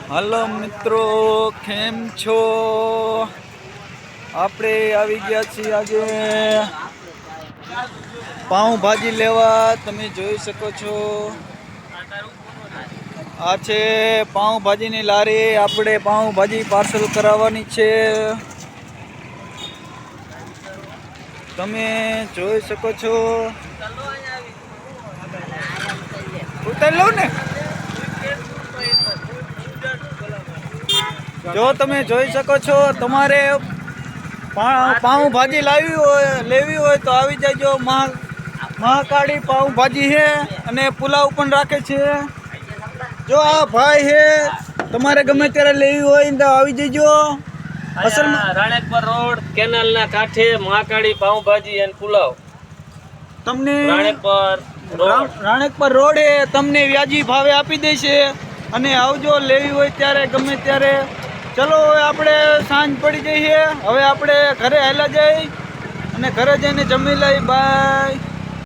Hello મિત્રો, કેમ છો? આપણે આવી ગયા છીએ આજે પાઉંભાજી લેવા. તમે જોઈ શકો છો, આ છે પાઉંભાજીની લારી. આપણે પાઉંભાજી પાર્સલ કરાવવાની છે. તમે જોઈ શકો છો. ઉતારી લઉં ને? જો તમે જોઈ શકો છો, તમારે પાઉંભાજી લેવી હોય તો આવી જાયજો. મહાકાળી પાઉંભાજી છે અને પુલાવ પણ રાખે છે. જો આ ભાઈ છે, તમારે ગમે ત્યારે લેવી હોય તો આવી જજો. અસલમાં રાણેકપર રોડ કેનાલ ના કાંઠે મહાકાળી પાઉંભાજી અને પુલાવ. તમને રાણેકપર રોડ તમને વ્યાજી ભાવે આપી દેશે. અને આવજો લેવી હોય ત્યારે, ગમે ત્યારે. ચલો હવે આપણે સાંજ પડી જઈએ. હવે આપણે ઘરે હાલ્યા જઈ અને ઘરે જઈને જમી લઈ. બાય.